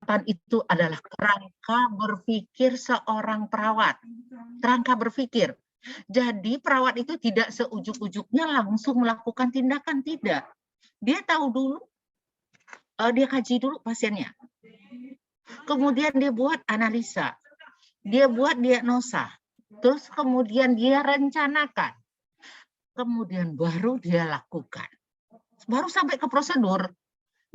perawatan itu adalah kerangka berpikir seorang perawat. Kerangka berpikir. Jadi perawat itu tidak seujuk-ujuknya langsung melakukan tindakan, tidak. Dia tahu dulu, dia kaji dulu pasiennya. Kemudian dia buat analisa, dia buat diagnosa, terus kemudian dia rencanakan, kemudian baru dia lakukan. Baru sampai ke prosedur.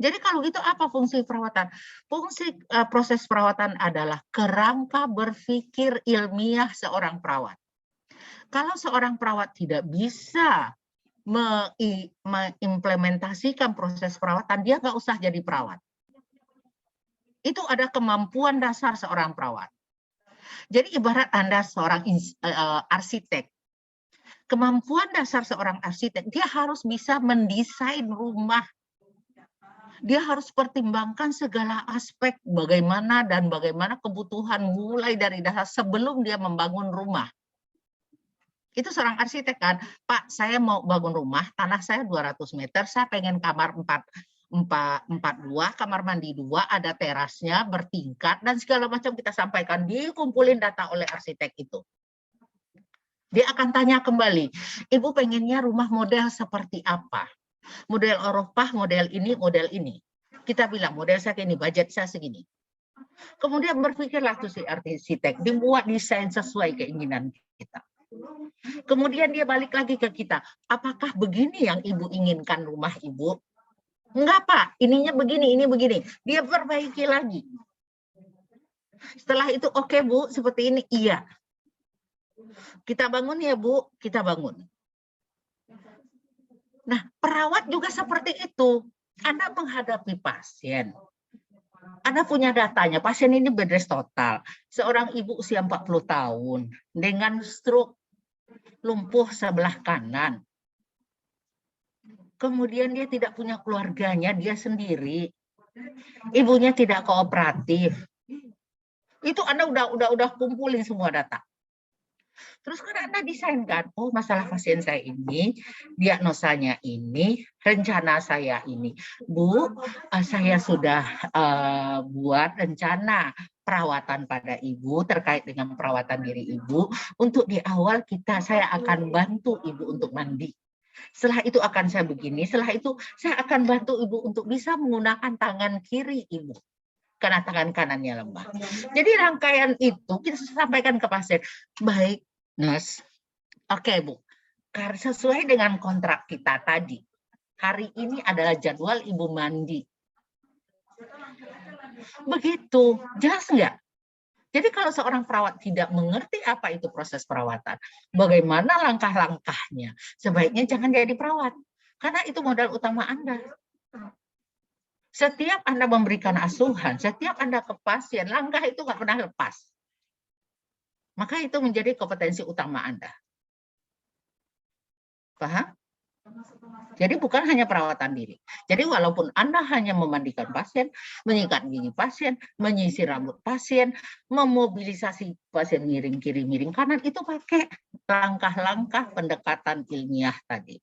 Jadi kalau gitu apa fungsi perawatan? Fungsi proses perawatan adalah kerangka berpikir ilmiah seorang perawat. Kalau seorang perawat tidak bisa mengimplementasikan proses perawatan, dia nggak usah jadi perawat. Itu ada kemampuan dasar seorang perawat. Jadi ibarat Anda seorang arsitek. Kemampuan dasar seorang arsitek, dia harus bisa mendesain rumah. Dia harus pertimbangkan segala aspek bagaimana kebutuhan mulai dari dasar sebelum dia membangun rumah. Itu seorang arsitek kan, Pak, saya mau bangun rumah, tanah saya 200 meter, saya pengen kamar 4 kamar mandi 2, ada terasnya, bertingkat, dan segala macam kita sampaikan, dikumpulin data oleh arsitek itu. Dia akan tanya kembali, Ibu pengennya rumah model seperti apa? Model Eropa, model ini. Kita bilang model saya ini, budget saya segini. Kemudian berpikirlah tuh si arsitek, dibuat desain sesuai keinginan kita. Kemudian dia balik lagi ke kita, apakah begini yang Ibu inginkan rumah Ibu? Enggak Pak, ininya begini, ini begini. Dia perbaiki lagi. Setelah itu oke Bu, seperti ini, iya. Kita bangun ya Bu, kita bangun. Nah, perawat juga seperti itu. Anda menghadapi pasien. Anda punya datanya, pasien ini beres total. Seorang ibu usia 40 tahun dengan stroke, lumpuh sebelah kanan. Kemudian dia tidak punya keluarganya, dia sendiri. Ibunya tidak kooperatif. Itu Anda udah kumpulin semua data. Terus kan Anda desainkan, oh masalah pasien saya ini, diagnosanya ini, rencana saya ini. Bu, saya sudah buat rencana perawatan pada Ibu terkait dengan perawatan diri Ibu. Untuk di awal saya akan bantu Ibu untuk mandi. Setelah itu akan saya begini, setelah itu saya akan bantu Ibu untuk bisa menggunakan tangan kiri Ibu. Karena tangan kanannya lemah. Jadi rangkaian itu kita sampaikan ke pasien. Baik, Nurse. Oke, Bu. Sesuai dengan kontrak kita tadi, hari ini adalah jadwal Ibu mandi. Begitu, jelas nggak? Jadi kalau seorang perawat tidak mengerti apa itu proses perawatan, bagaimana langkah-langkahnya, sebaiknya jangan jadi perawat. Karena itu modal utama Anda. Setiap Anda memberikan asuhan, setiap Anda ke pasien, langkah itu nggak pernah lepas. Maka itu menjadi kompetensi utama Anda. Paham? Jadi bukan hanya perawatan diri. Jadi walaupun Anda hanya memandikan pasien, menyikat gigi pasien, menyisir rambut pasien, memobilisasi pasien miring kiri, miring kanan, itu pakai langkah-langkah pendekatan ilmiah tadi.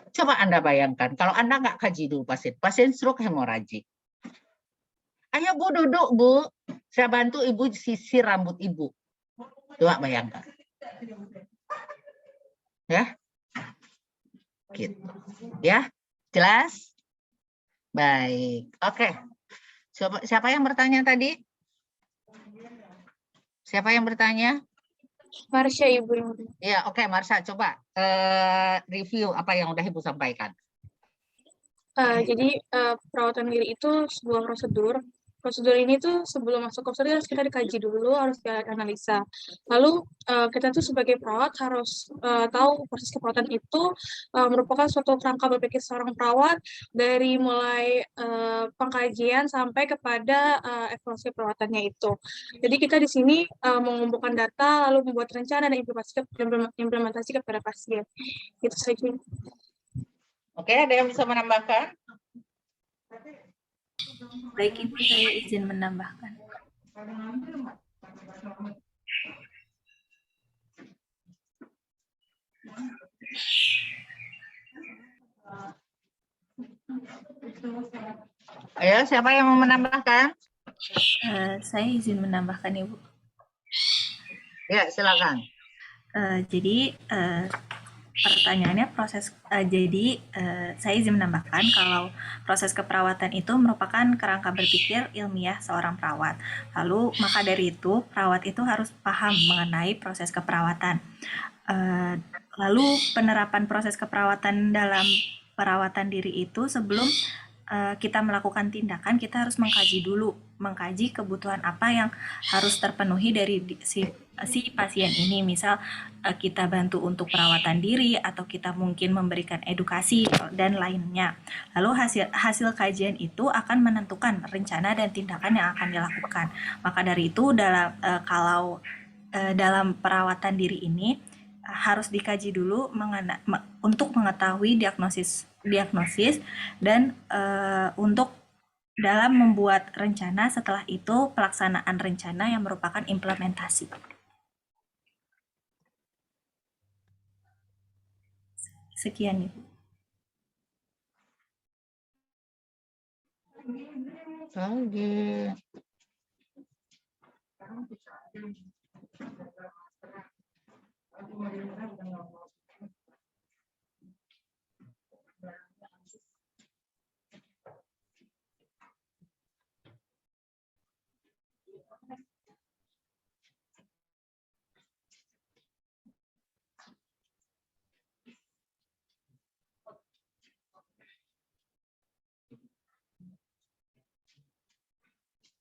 Coba Anda bayangkan, kalau Anda nggak kaji dulu pasien stroke hemoragik. Ayo Bu, duduk Bu, saya bantu Ibu sisir rambut Ibu. Coba bayangkan. Ya, gitu. Ya, jelas? Baik, oke. Siapa yang bertanya tadi? Siapa yang bertanya? Marsha, Ibu. Ya, oke, Marsha, coba review apa yang udah Ibu sampaikan. Jadi perawatan diri itu sebuah prosedur. Prosedur ini tuh sebelum masuk ke prosedur harus kita dikaji dulu, harus kita analisa. Lalu kita tuh sebagai perawat harus tahu proses keperawatan itu merupakan suatu kerangka berpikir seorang perawat dari mulai pengkajian sampai kepada evaluasi perawatannya itu. Jadi kita di sini mengumpulkan data, lalu membuat rencana dan implementasi kepada pasien. Itu saja. Oke, ada yang bisa menambahkan? Baik, Ibu, saya izin menambahkan. Ayo, siapa yang mau menambahkan? Saya izin menambahkan, Ibu. Ya, silakan. Jadi pertanyaannya saya izin menambahkan kalau proses keperawatan itu merupakan kerangka berpikir ilmiah seorang perawat. Lalu maka dari itu perawat itu harus paham mengenai proses keperawatan. Lalu penerapan proses keperawatan dalam perawatan diri itu sebelum kita melakukan tindakan, kita harus mengkaji kebutuhan apa yang harus terpenuhi dari si pasien ini. Misal kita bantu untuk perawatan diri atau kita mungkin memberikan edukasi dan lainnya. Lalu hasil kajian itu akan menentukan rencana dan tindakan yang akan dilakukan. Maka dari itu kalau dalam perawatan diri ini harus dikaji dulu untuk mengetahui diagnosis dan untuk dalam membuat rencana, setelah itu pelaksanaan rencana yang merupakan implementasi. Sekian, Ibu. Oke.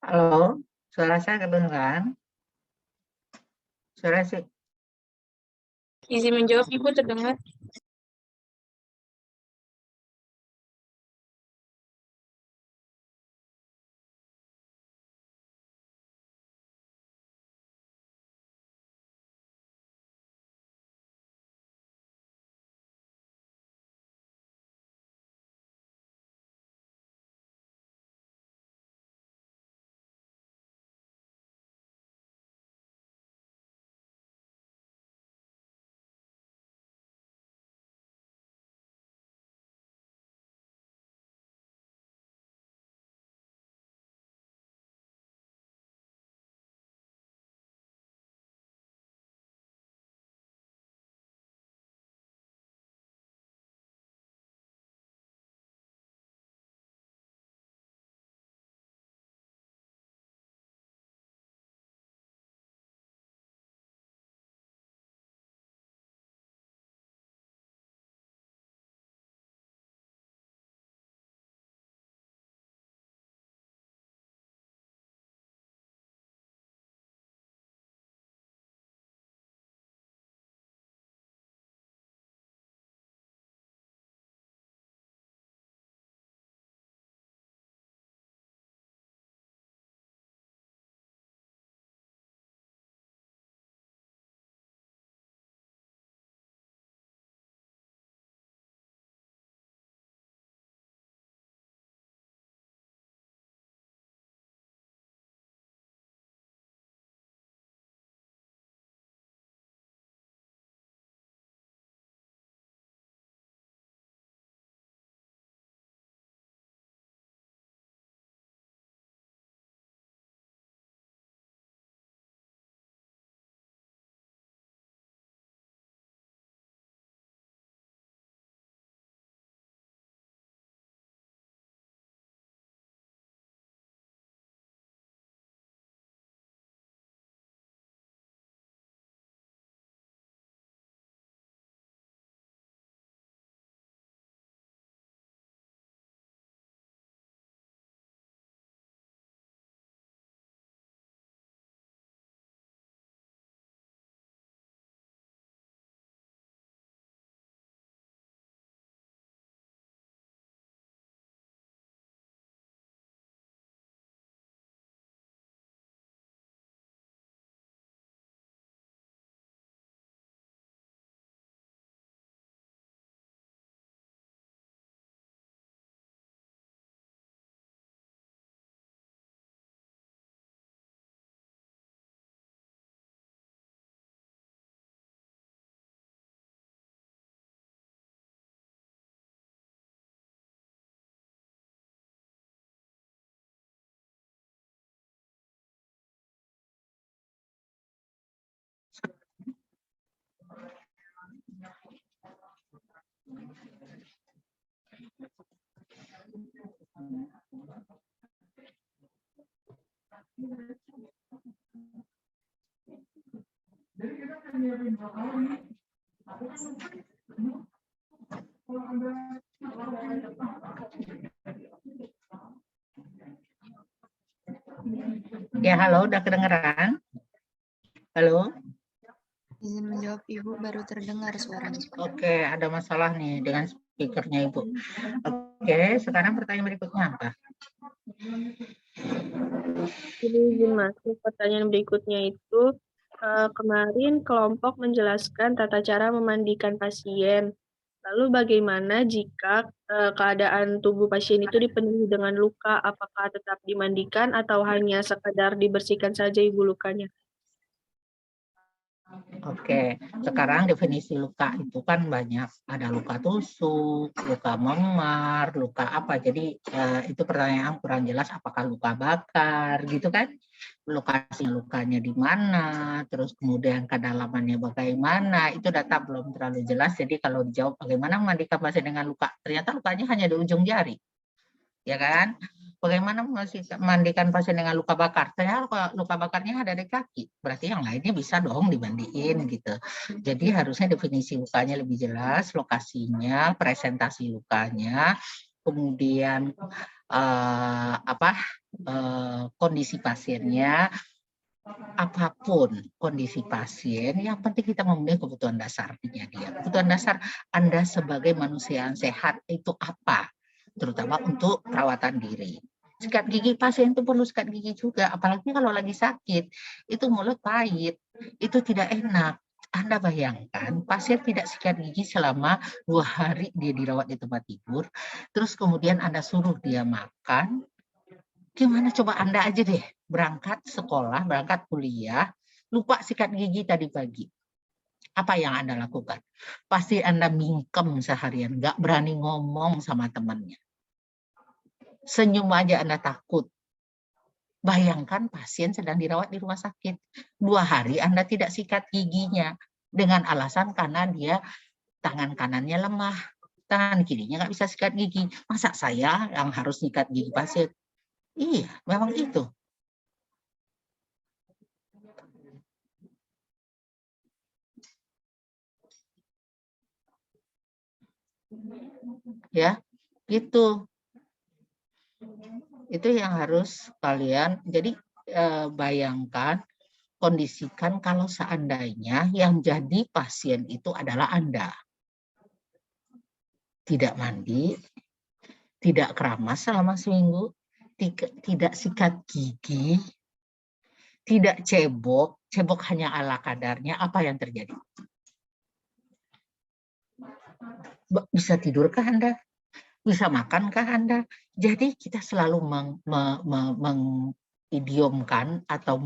Halo, suara saya kedengaran? Suara sih. Izin menjawab, Ibu terdengar. Ya, halo, udah kedengeran? Halo? Izin menjawab Ibu, baru terdengar suaranya. Oke, ada masalah nih dengan speakernya Ibu. Oke, sekarang pertanyaan berikutnya apa? Ini izin masuk pertanyaan berikutnya itu kemarin kelompok menjelaskan tata cara memandikan pasien. Lalu bagaimana jika keadaan tubuh pasien itu dipenuhi dengan luka? Apakah tetap dimandikan atau hanya sekadar dibersihkan saja ibu lukanya? Oke, sekarang definisi luka itu kan banyak. Ada luka tusuk, luka memar, luka apa. Jadi itu pertanyaan kurang jelas apakah luka bakar gitu kan. Lokasi lukanya di mana, terus kemudian kedalamannya bagaimana, itu data belum terlalu jelas. Jadi kalau dijawab bagaimana memandikan pasien dengan luka, ternyata lukanya hanya di ujung jari. Ya kan? Bagaimana memandikan pasien dengan luka bakar? Ternyata luka bakarnya ada di kaki, berarti yang lainnya bisa dong dimandiin gitu. Jadi harusnya definisi lukanya lebih jelas, lokasinya, presentasi lukanya, kemudian kondisi pasiennya, apapun kondisi pasien, yang penting kita memenuhi kebutuhan dasarnya dia. Kebutuhan dasar Anda sebagai manusia yang sehat itu apa? Terutama untuk perawatan diri. Sikat gigi pasien itu perlu sikat gigi juga, apalagi kalau lagi sakit, itu mulut pahit, itu tidak enak. Anda bayangkan pasien tidak sikat gigi selama 2 hari dia dirawat di tempat tidur, terus kemudian Anda suruh dia makan, gimana coba Anda aja deh berangkat sekolah, berangkat kuliah, lupa sikat gigi tadi pagi. Apa yang Anda lakukan? Pasti Anda mingkem seharian, nggak berani ngomong sama temannya. Senyum aja Anda takut. Bayangkan pasien sedang dirawat di rumah sakit. 2 hari Anda tidak sikat giginya dengan alasan karena dia tangan kanannya lemah, tangan kirinya nggak bisa sikat gigi. Masa saya yang harus sikat gigi pasien? Iya, memang itu. Ya, gitu. Itu yang harus kalian, jadi bayangkan, kondisikan kalau seandainya yang jadi pasien itu adalah Anda. Tidak mandi, tidak keramas selama seminggu, tidak sikat gigi, tidak cebok, cebok hanya ala kadarnya, apa yang terjadi? Bisa tidurkah Anda? Bisa makankah Anda? Jadi kita selalu mengidiomkan atau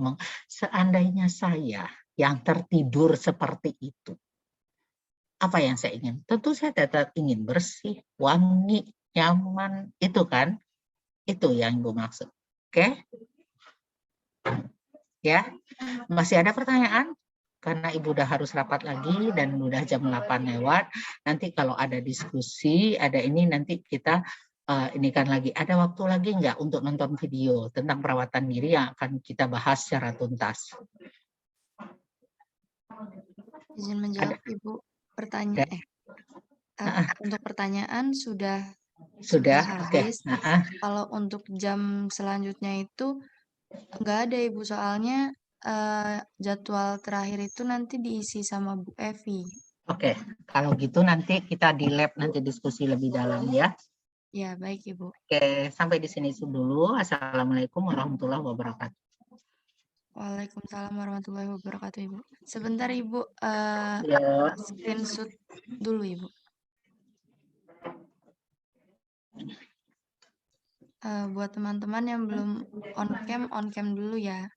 seandainya saya yang tertidur seperti itu, apa yang saya ingin? Tentu saya tetap ingin bersih, wangi, nyaman, itu kan? Itu yang Ibu maksud. Oke? Ya, masih ada pertanyaan? Karena Ibu udah harus rapat lagi dan udah jam 8 lewat. Nanti kalau ada diskusi, ada ini nanti kita ini kan lagi. Ada waktu lagi nggak untuk nonton video tentang perawatan diri yang akan kita bahas secara tuntas? Izin menjawab Ibu, pertanyaan untuk pertanyaan sudah habis. Kalau untuk jam selanjutnya itu nggak ada Ibu, soalnya jadwal terakhir itu nanti diisi sama Bu Evi. Oke, kalau gitu nanti kita di lab nanti diskusi lebih dalam ya. Ya, baik Ibu. Oke, sampai di sini dulu. Assalamualaikum warahmatullahi wabarakatuh. Waalaikumsalam warahmatullahi wabarakatuh Ibu. Sebentar Ibu, screenshot dulu Ibu. Buat teman-teman yang belum on cam dulu ya.